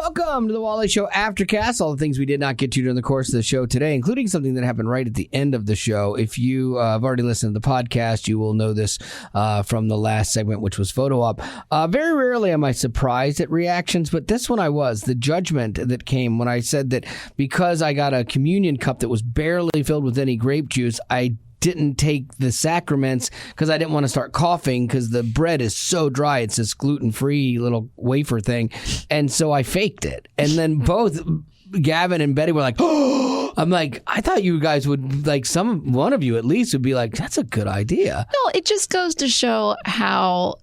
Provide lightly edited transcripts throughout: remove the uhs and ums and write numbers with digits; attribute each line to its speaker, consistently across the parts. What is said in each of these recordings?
Speaker 1: Welcome to the Wally Show Aftercast. All the things we did not get to during the course of the show today, including something that happened right at the end of the show. If you have already listened to the podcast, you will know this from the last segment, which was photo op. Very rarely am I surprised at reactions, but this one I was. The judgment that came when I said that because I got a communion cup that was barely filled with any grape juice, I didn't take the sacraments because I didn't want to start coughing because the bread is so dry. It's this gluten-free little wafer thing. And so I faked it. And then both Gavin and Betty were like, oh, I'm like, I thought you guys would, like, one of you at least would be like, that's a good idea.
Speaker 2: No, it just goes to show how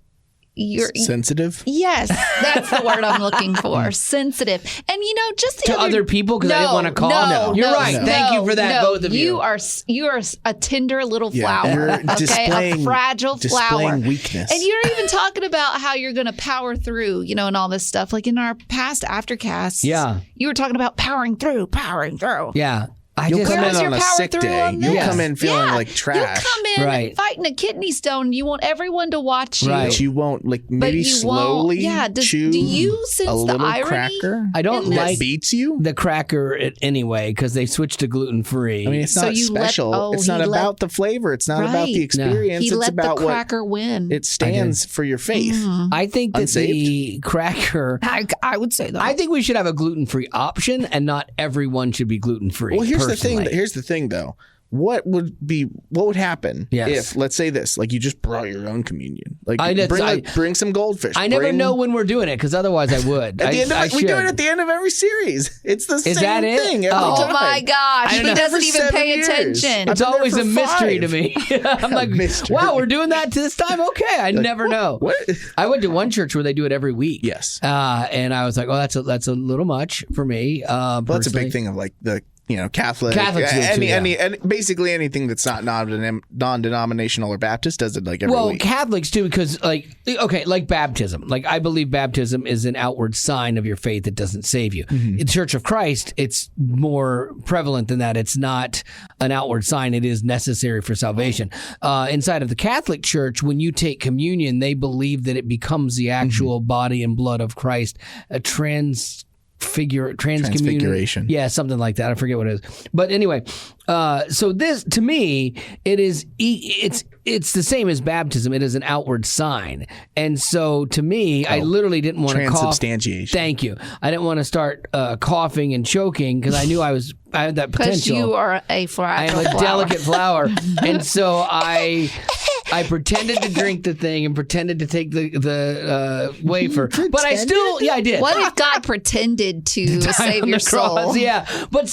Speaker 2: you're
Speaker 3: sensitive.
Speaker 2: Yes, that's the word I'm looking for. Sensitive. And just
Speaker 1: to other people because I didn't want to call.
Speaker 2: No,
Speaker 1: you're right. Thank you for that, both of you.
Speaker 2: You are a tender little flower.
Speaker 3: You're
Speaker 2: a fragile flower.
Speaker 3: Displaying weakness.
Speaker 2: And you're even talking about how you're going to power through, and all this stuff. Like in our past Aftercasts, you were talking about powering through.
Speaker 1: Yeah.
Speaker 3: You'll come in on a sick day. You'll come in feeling like trash.
Speaker 2: You'll come in fighting a kidney stone. You want everyone to watch you.
Speaker 3: But you won't, maybe slowly chew
Speaker 2: do you sense
Speaker 3: a little
Speaker 2: the irony
Speaker 3: cracker.
Speaker 1: I don't like
Speaker 3: beats you
Speaker 1: the cracker anyway because they switched to gluten-free.
Speaker 3: I mean, it's not special. It's not about the flavor. It's not about the experience.
Speaker 2: He
Speaker 3: it's
Speaker 2: let
Speaker 3: about
Speaker 2: the cracker win.
Speaker 3: It stands for your faith.
Speaker 2: Mm-hmm.
Speaker 1: I think that the cracker...
Speaker 2: I would say that.
Speaker 1: I think we should have a gluten-free option and not everyone should be gluten-free.
Speaker 3: Well, here's the thing, though. What would happen if, let's say this, you just brought your own communion? Bring some goldfish.
Speaker 1: I never know when we're doing it because otherwise I would.
Speaker 3: We do it at the end of every series. It's the same thing every time.
Speaker 2: Oh my gosh, he doesn't even pay attention.
Speaker 1: It's always a mystery to me. I'm like, wow, we're doing that this time? Okay, I never know.
Speaker 3: What?
Speaker 1: I went to one church where they do it every week.
Speaker 3: Yes.
Speaker 1: And I was like, oh, that's a little much for me.
Speaker 3: Well, that's a big thing of the Catholics and basically anything that's not non-denominational or Baptist does it every week.
Speaker 1: Well, Catholics too, because like baptism. I believe baptism is an outward sign of your faith that doesn't save you. Mm-hmm. In the Church of Christ, it's more prevalent than that. It's not an outward sign. It is necessary for salvation. Inside of the Catholic Church, when you take communion, they believe that it becomes the actual body and blood of Christ, a transfiguration. Yeah, something like that. I forget what it is. But anyway, so this, to me, it's the same as baptism. It is an outward sign. And so to me, I literally didn't want to cough.
Speaker 3: Transubstantiation.
Speaker 1: Thank you. I didn't want to start coughing and choking because I knew I had that potential.
Speaker 2: Because you are a fragile
Speaker 1: I am a delicate flower. And so I pretended to drink the thing and pretended to take the wafer. But I still, I did.
Speaker 2: What if God pretended to save your soul?
Speaker 1: Yeah. But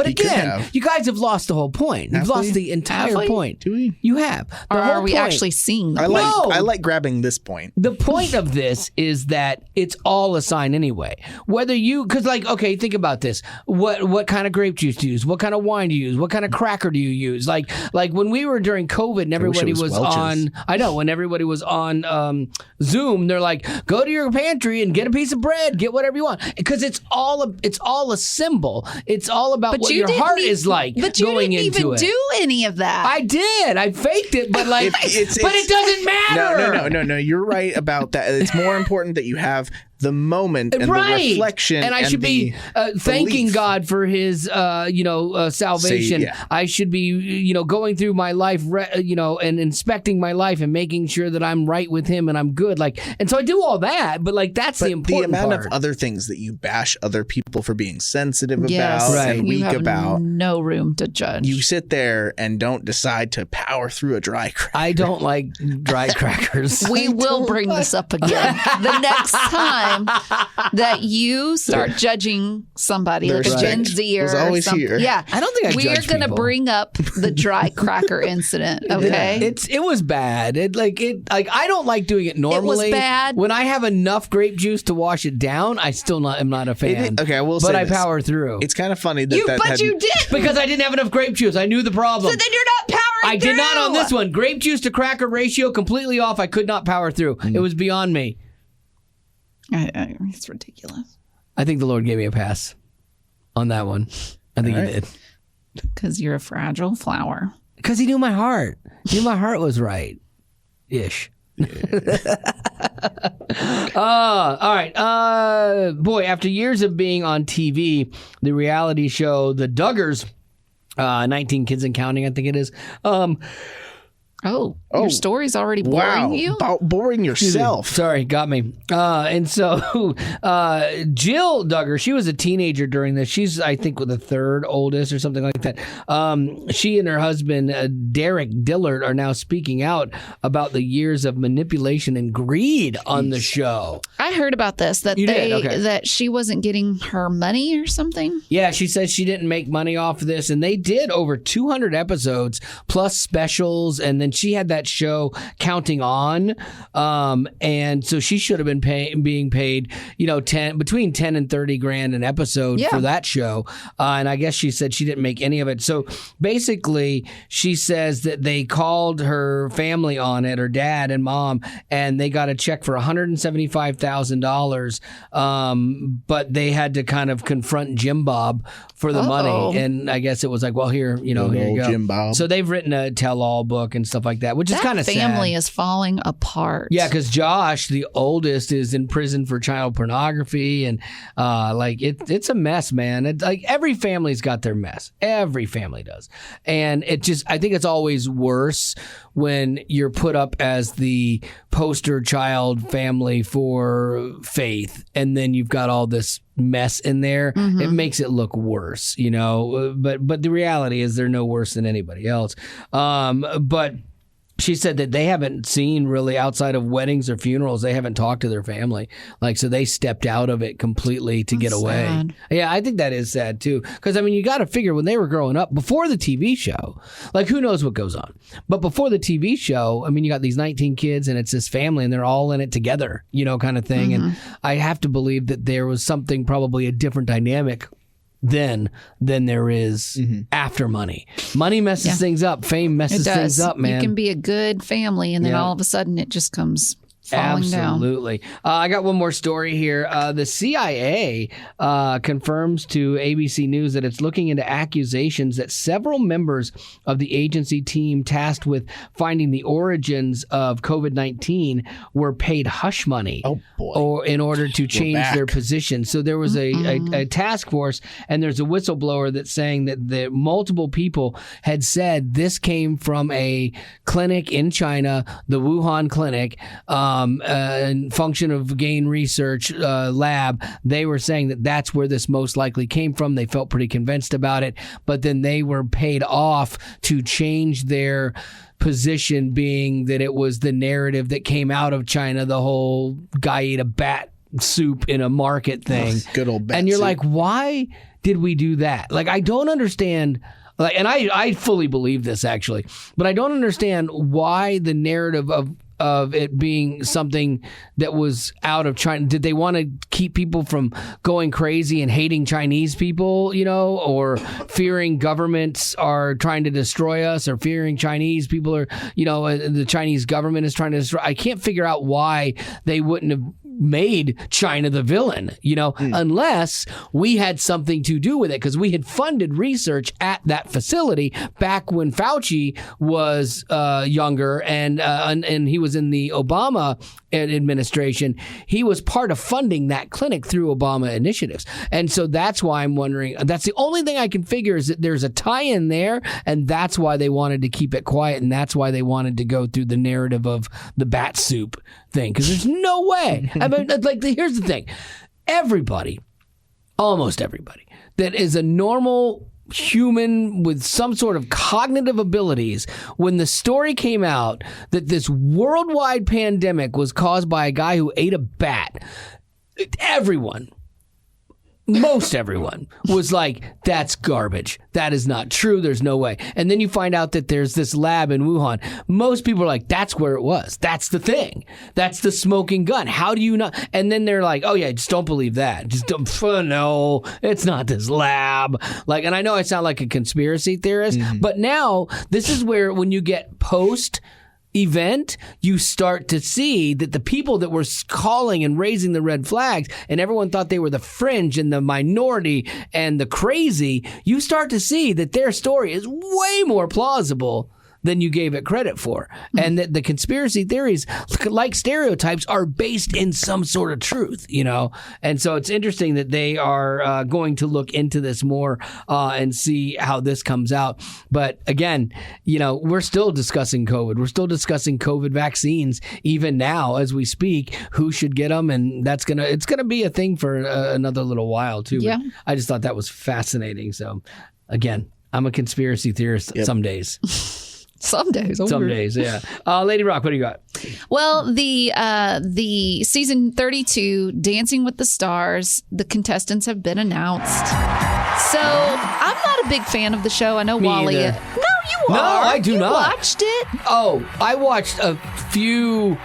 Speaker 1: again, you guys have lost the whole point. You've lost the entire point.
Speaker 3: Do we?
Speaker 1: You have.
Speaker 2: Or are we actually seeing the point?
Speaker 3: I like grabbing this point.
Speaker 1: The point of this is that it's all a sign anyway. Because think about this. What kind of grape juice do you use? What kind of wine do you use? What kind of cracker do you use? Like when we were during COVID and everybody was on, when everybody was on Zoom, they're like, go to your pantry and get a piece of bread, get whatever you want. Because it's all a symbol. It's all about what your heart is like going into it.
Speaker 2: But you didn't even do any of that.
Speaker 1: I did. I faked it, but but it doesn't matter.
Speaker 3: No. You're right about that. It's more important that you have the moment and the reflection,
Speaker 1: and I should be thanking God for His, salvation. I should be, going through my life, and inspecting my life and making sure that I'm right with Him and I'm good. And so I do all that, but that's the important
Speaker 3: part. The amount
Speaker 1: part.
Speaker 3: of other things that you bash other people for being sensitive about and
Speaker 2: you
Speaker 3: weak
Speaker 2: have
Speaker 3: about,
Speaker 2: no room to judge.
Speaker 3: You sit there and don't decide to power through a dry cracker.
Speaker 1: I don't like dry crackers.
Speaker 2: We will bring this up again the next time that you start judging somebody like a Gen Zer or something.
Speaker 3: Here.
Speaker 2: Yeah,
Speaker 1: I don't think
Speaker 2: we're going to bring up the dry cracker incident. Okay,
Speaker 1: it was bad. I don't like doing it normally.
Speaker 2: It was bad.
Speaker 1: When I have enough grape juice to wash it down, I still am not a fan.
Speaker 3: I will say
Speaker 1: but I power through.
Speaker 3: It's kind of funny that
Speaker 2: you did
Speaker 1: because I didn't have enough grape juice. I knew the problem.
Speaker 2: So then you're not powering through.
Speaker 1: I did not on this one. Grape juice to cracker ratio completely off. I could not power through. It was beyond me.
Speaker 2: It's ridiculous.
Speaker 1: I think the Lord gave me a pass on that one. I think He did.
Speaker 2: Because you're a fragile flower.
Speaker 1: Because He knew my heart. He knew my heart was right. Ish. All right. Boy, after years of being on TV, the reality show The Duggars, 19 Kids and Counting, I think it is.
Speaker 2: Your story's already boring you?
Speaker 3: Boring yourself.
Speaker 1: Sorry, got me. And so Jill Duggar, she was a teenager during this. She's, I think, the third oldest or something like that. She and her husband, Derek Dillard, are now speaking out about the years of manipulation and greed on the show.
Speaker 2: I heard about this, that she wasn't getting her money or something.
Speaker 1: Yeah, she says she didn't make money off of this, and they did over 200 episodes plus specials, and then she had that show Counting On, and so she should have been being paid, between 10 and 30 grand an episode for that show. And I guess she said she didn't make any of it. So basically, she says that they called her family on it, her dad and mom, and they got a check for $175,000. But they had to kind of confront Jim Bob for the money. And I guess it was like, well, here you go.
Speaker 3: Jim Bob.
Speaker 1: So they've written a tell-all book and stuff like that, which is kind of sad.
Speaker 2: That family is falling apart.
Speaker 1: Yeah, because Josh, the oldest, is in prison for child pornography, and it's a mess, man. It's like every family's got their mess. Every family does, and I think it's always worse when you're put up as the poster child family for faith, and then you've got all this mess in there. Mm-hmm. It makes it look worse, but the reality is they're no worse than anybody else. But she said that they haven't seen really outside of weddings or funerals. They haven't talked to their family. So they stepped out of it completely to get away.
Speaker 2: Sad.
Speaker 1: Yeah, I think that is sad too. Because, you got to figure when they were growing up, before the TV show, who knows what goes on. But before the TV show, you got these 19 kids and it's this family and they're all in it together, kind of thing. Mm-hmm. And I have to believe that there was something, probably a different dynamic than there is after money. Money messes things up. Fame messes things up, man.
Speaker 2: You can be a good family, and then all of a sudden it just comes falling down.
Speaker 1: Absolutely. I got one more story here. The CIA confirms to ABC News that it's looking into accusations that several members of the agency team tasked with finding the origins of COVID-19 were paid hush money or in order to change their position. So there was a task force, and there's a whistleblower that's saying that the multiple people had said this came from a clinic in China, the Wuhan clinic, function of gain research lab. They were saying that that's where this most likely came from. They felt pretty convinced about it, but then they were paid off to change their position, being that it was the narrative that came out of China, the whole guy ate a bat soup in a market thing.
Speaker 3: Good old bat
Speaker 1: And you're
Speaker 3: soup.
Speaker 1: like, why did we do that? I don't understand. And I fully believe this, actually, but I don't understand why the narrative of it being something that was out of China. Did they want to keep people from going crazy and hating Chinese people, or fearing governments are trying to destroy us, or fearing Chinese people are, the Chinese government is trying to destroy? I can't figure out why they wouldn't have made China the villain, unless we had something to do with it, because we had funded research at that facility back when Fauci was younger and he was in the Obama administration. He was part of funding that clinic through Obama initiatives. And so that's why I'm wondering, that's the only thing I can figure, is that there's a tie-in there, and that's why they wanted to keep it quiet, and that's why they wanted to go through the narrative of the bat soup thing, because there's no way. Here's the thing. Almost everybody that is a normal human with some sort of cognitive abilities, when the story came out that this worldwide pandemic was caused by a guy who ate a bat, most everyone was like, that's garbage. That is not true. There's no way. And then you find out that there's this lab in Wuhan. Most people are like, that's where it was. That's the thing. That's the smoking gun. How do you not? And then they're like, oh yeah, just don't believe that. Just don't, no, it's not this lab. And I know I sound like a conspiracy theorist, but now this is where, when you get post-event, you start to see that the people that were calling and raising the red flags, and everyone thought they were the fringe and the minority and the crazy, you start to see that their story is way more plausible than you gave it credit for. And that the conspiracy theories, like stereotypes, are based in some sort of truth, And so it's interesting that they are going to look into this more and see how this comes out. But again, we're still discussing COVID. We're still discussing COVID vaccines even now as we speak, who should get them. And it's going to be a thing for another little while too.
Speaker 2: Yeah.
Speaker 1: But I just thought that was fascinating. So again, I'm a conspiracy theorist some days.
Speaker 2: Some days.
Speaker 1: Some days, yeah. Lady Rock, what do you got?
Speaker 2: Well, the season 32, Dancing with the Stars, the contestants have been announced. So I'm not a big fan of the show. I know Wally.
Speaker 1: Either.
Speaker 2: No, you are.
Speaker 1: No, I do not.
Speaker 2: You watched it?
Speaker 1: Oh, I watched a few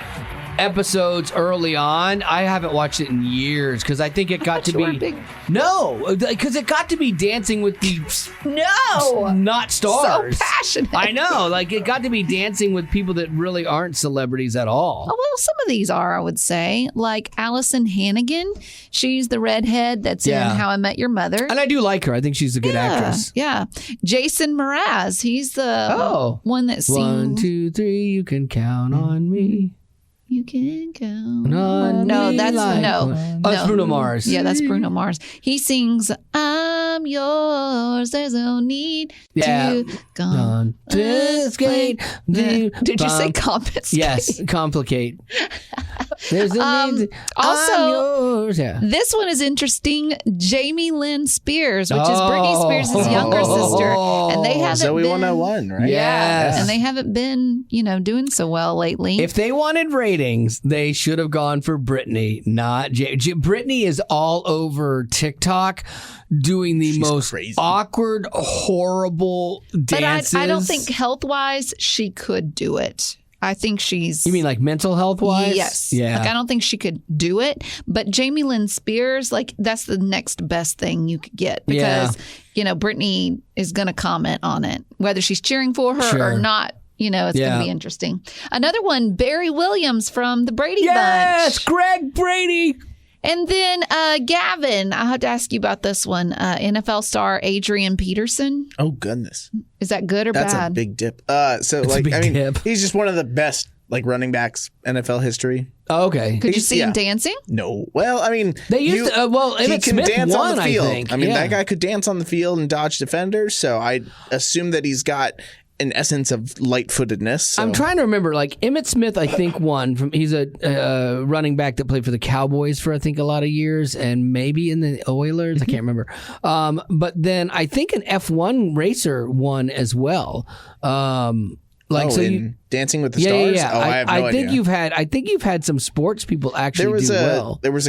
Speaker 1: episodes early on. I haven't watched it in years because I think it got to be no, because it got to be Dancing with the not stars.
Speaker 2: So passionate.
Speaker 1: I know, like it got to be dancing with people that really aren't celebrities at all.
Speaker 2: Oh, well, some of these are, I would say, like Allison Hannigan. She's the redhead that's in How I Met Your Mother,
Speaker 1: and I do like her. I think she's a good actress.
Speaker 2: Yeah, Jason Mraz. He's the one that sings
Speaker 1: 1, 2, 3. You can count on me.
Speaker 2: You can count
Speaker 1: on
Speaker 2: No,
Speaker 1: me
Speaker 2: that's
Speaker 1: like that's Bruno Mars.
Speaker 2: Yeah, that's Bruno Mars. He sings, "I'm yours. There's no need to complicate." Did you say complicate?
Speaker 1: Yes, complicate. There's no need.
Speaker 2: Also,
Speaker 1: I'm yours. Yeah.
Speaker 2: This one is interesting. Jamie Lynn Spears, which is Britney Spears' younger sister, and they haven't
Speaker 3: Zoe
Speaker 2: been
Speaker 3: 101, right?
Speaker 2: Yeah, and they haven't been, doing so well lately.
Speaker 1: If they wanted ratings, they should have gone for Britney, not Britney is all over TikTok doing the most crazy, awkward, horrible dances.
Speaker 2: But I don't think health-wise she could do it. I think she's...
Speaker 1: You mean like mental health-wise?
Speaker 2: Yes.
Speaker 1: Yeah.
Speaker 2: Like I don't think she could do it. But Jamie Lynn Spears, like that's the next best thing you could get. Because, Britney is going to comment on it. Whether she's cheering for her or not, it's going to be interesting. Another one, Barry Williams from the Brady Bunch.
Speaker 1: Yes, Greg Brady.
Speaker 2: And then Gavin, I had to ask you about this one. NFL star Adrian Peterson.
Speaker 3: Oh, goodness.
Speaker 2: Is that good or bad?
Speaker 3: That's a big dip. He's just one of the best running backs NFL history.
Speaker 1: Oh, okay.
Speaker 2: Could you see him dancing?
Speaker 3: No. Well, I mean,
Speaker 1: they used to, Emmitt
Speaker 3: he can
Speaker 1: Smith
Speaker 3: dance
Speaker 1: won,
Speaker 3: on the field.
Speaker 1: I think.
Speaker 3: That guy could dance on the field and dodge defenders. So I assume that he's got an essence of light-footedness. So.
Speaker 1: I'm trying to remember. Like Emmitt Smith, I think won from. He's a running back that played for the Cowboys for I think a lot of years, and maybe in the Oilers. I can't remember. But then I think an F1 racer won as well.
Speaker 3: Dancing with the Stars.
Speaker 1: Yeah.
Speaker 3: Oh, I have no idea.
Speaker 1: I think you've had some sports people actually do well.
Speaker 3: He was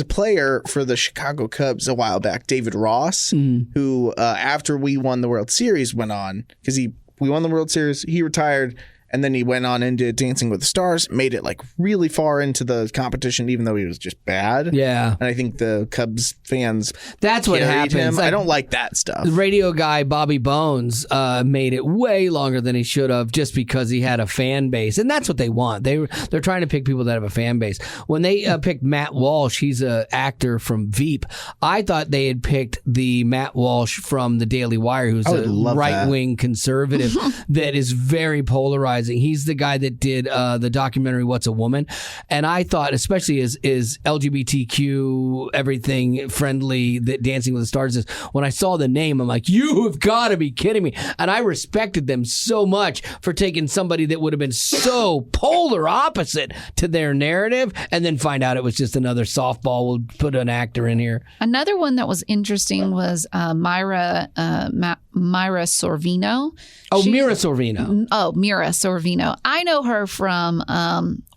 Speaker 3: a player for the Chicago Cubs a while back, David Ross, who after we won the World Series went on because we won the World Series. He retired, and then he went on into Dancing with the Stars, made it really far into the competition, even though he was just bad.
Speaker 1: Yeah.
Speaker 3: And I think the Cubs fans
Speaker 1: that's what happens.
Speaker 3: Him. I don't like that stuff.
Speaker 1: The radio guy, Bobby Bones, made it way longer than he should have just because he had a fan base. And that's what they want. They're trying to pick people that have a fan base. When they picked Matt Walsh, he's an actor from Veep. I thought they had picked the Matt Walsh from the Daily Wire, who's a right-wing conservative that is very polarizing. He's the guy that did the documentary What's a Woman, and I thought, especially as LGBTQ everything friendly that Dancing with the Stars is, when I saw the name, I'm like, you have got to be kidding me. And I respected them so much for taking somebody that would have been so polar opposite to their narrative and then find out it was just another softball. We'll put an actor in here.
Speaker 2: Another one that was interesting was Myra Sorvino.
Speaker 1: Mira Sorvino.
Speaker 2: Mira Sorvino. I know her from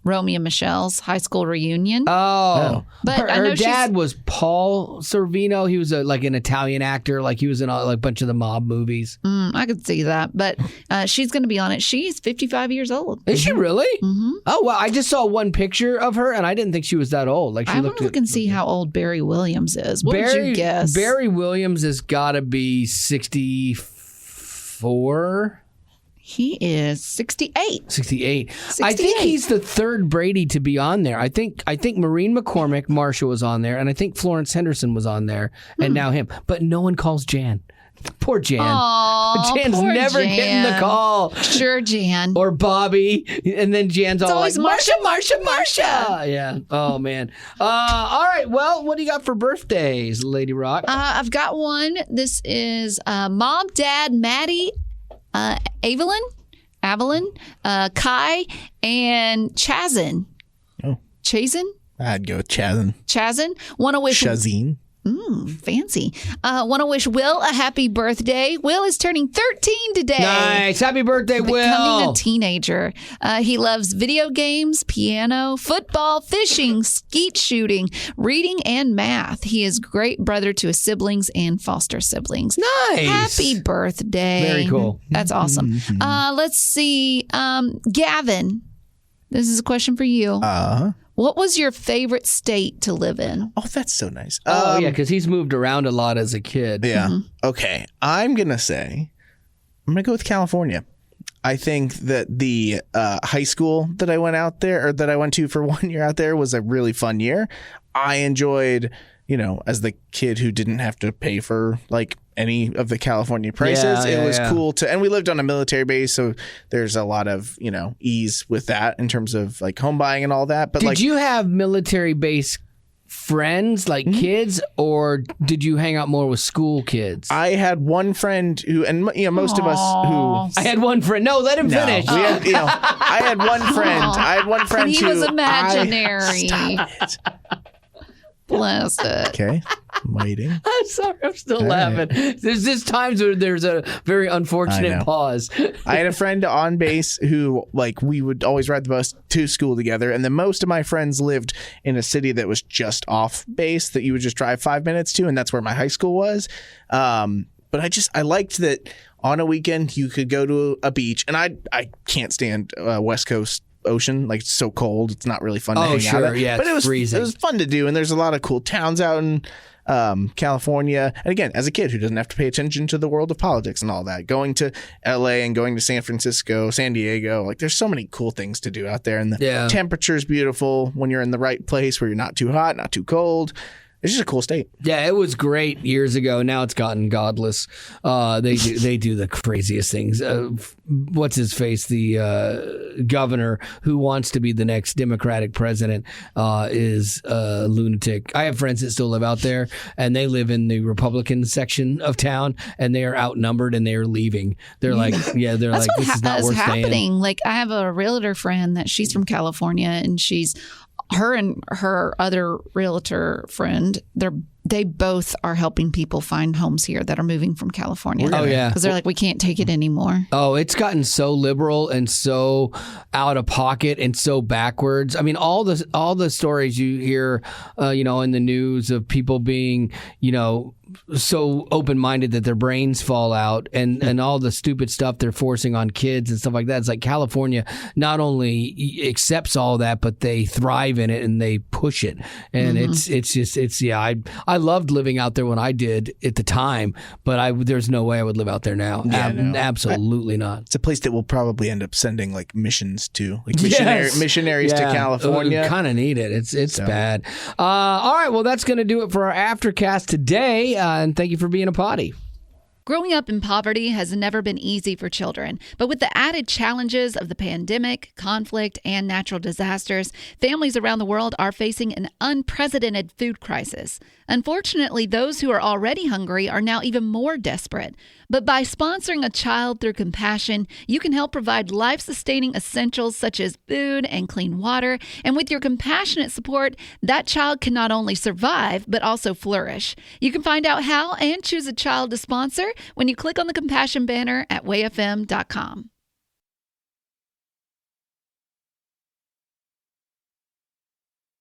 Speaker 2: Romeo and Michelle's high school reunion.
Speaker 1: Oh.
Speaker 2: But
Speaker 1: her dad was Paul Sorvino. He was an Italian actor. Like he was in a bunch of the mob movies.
Speaker 2: I could see that. But she's going to be on it. She's 55 years old.
Speaker 1: Is she really?
Speaker 2: Mm-hmm.
Speaker 1: Oh, well, I just saw one picture of her and I didn't think she was that old.
Speaker 2: I want to look and see how old Barry Williams is. What would you guess?
Speaker 1: Barry Williams has got to be 64.
Speaker 2: He is 68.
Speaker 1: 68. I think he's the third Brady to be on there. I think Maureen McCormick, Marsha, was on there, and I think Florence Henderson was on there, and now him. But no one calls Jan. Poor Jan.
Speaker 2: Aw,
Speaker 1: Jan's
Speaker 2: poor
Speaker 1: never
Speaker 2: Jan.
Speaker 1: getting the call.
Speaker 2: Sure, Jan.
Speaker 1: Or Bobby, and then Jan's all
Speaker 2: always
Speaker 1: like,
Speaker 2: Marsha,
Speaker 1: Marsha.
Speaker 2: Marsha.
Speaker 1: Yeah. Oh, man. All right. Well, what do you got for birthdays, Lady Rock?
Speaker 2: I've got one. This is Mom, Dad, Maddie, Evelyn, Kai, and Chazin.
Speaker 3: Oh.
Speaker 2: Chazin?
Speaker 3: I'd go with Chazin.
Speaker 2: Want to wish
Speaker 3: Shazine.
Speaker 2: fancy. Want to wish Will a happy birthday. Will is turning 13 today.
Speaker 1: Nice. Happy birthday, Will.
Speaker 2: Becoming a teenager. He loves video games, piano, football, fishing, skeet shooting, reading, and math. He is great brother to his siblings and foster siblings.
Speaker 1: Nice.
Speaker 2: Happy birthday.
Speaker 1: Very cool.
Speaker 2: That's awesome. Let's see. Gavin, this is a question for you. What was your favorite state to live in?
Speaker 3: Oh, that's so nice.
Speaker 1: Yeah, because he's moved around a lot as a kid.
Speaker 3: Yeah. Okay. I'm going to go with California. I think that the high school that I went to for 1 year out there was a really fun year. I enjoyed, as the kid who didn't have to pay for like any of the California prices. It was cool and we lived on a military base, so there's a lot of, ease with that in terms of like home buying and all that. But
Speaker 1: did you have military base friends, like kids, or did you hang out more with school kids?
Speaker 3: I had one friend who, and most of us who.
Speaker 1: I had one friend. No, let him finish.
Speaker 3: We had, I had one friend.
Speaker 2: He
Speaker 3: who
Speaker 2: was imaginary.
Speaker 3: Stop it.
Speaker 2: Bless it.
Speaker 3: Okay. I'm waiting.
Speaker 1: I'm sorry, I'm still laughing. There's just times where there's a very unfortunate pause.
Speaker 3: I had a friend on base who, we would always ride the bus to school together, and then most of my friends lived in a city that was just off base that you would just drive 5 minutes to, and that's where my high school was. But I liked that on a weekend you could go to a beach, and I can't stand West Coast ocean. It's so cold, it's not really fun to hang out at.
Speaker 1: Yeah,
Speaker 3: but it was
Speaker 1: freezing.
Speaker 3: It was fun to do, and there's a lot of cool towns out in California. And again, as a kid who doesn't have to pay attention to the world of politics and all that, going to LA and going to San Francisco, San Diego, there's so many cool things to do out there, and the temperature's beautiful when you're in the right place where you're not too hot, not too cold. It's just a cool state.
Speaker 1: Yeah, it was great years ago. Now it's gotten godless. They do the craziest things. What's his face? The governor who wants to be the next Democratic president is a lunatic. I have friends that still live out there, and they live in the Republican section of town, and they are outnumbered, and they are leaving. They're like, this is not worth
Speaker 2: happening.
Speaker 1: staying.
Speaker 2: I have a realtor friend that she's from California, and her and her other realtor friend, they both are helping people find homes here that are moving from California.
Speaker 1: Oh, yeah.
Speaker 2: Because they're like, we can't take it anymore.
Speaker 1: Oh, it's gotten so liberal and so out of pocket and so backwards. I mean, all the stories you hear, in the news of people being, so open-minded that their brains fall out and all the stupid stuff they're forcing on kids and stuff like that. It's like California not only accepts all that, but they thrive in it and they push it. And I loved living out there when I did at the time, but there's no way I would live out there now. Absolutely not.
Speaker 3: It's a place that we'll probably end up sending missions to, missionaries to California.
Speaker 1: We kind of need it. It's bad. All right. Well, that's going to do it for our Aftercast today. And thank you for being a potty.
Speaker 2: Growing up in poverty has never been easy for children, but with the added challenges of the pandemic, conflict, and natural disasters, families around the world are facing an unprecedented food crisis. Unfortunately, those who are already hungry are now even more desperate. But by sponsoring a child through compassion, you can help provide life-sustaining essentials such as food and clean water. And with your compassionate support, that child can not only survive, but also flourish. You can find out how and choose a child to sponsor when you click on the compassion banner at wayfm.com.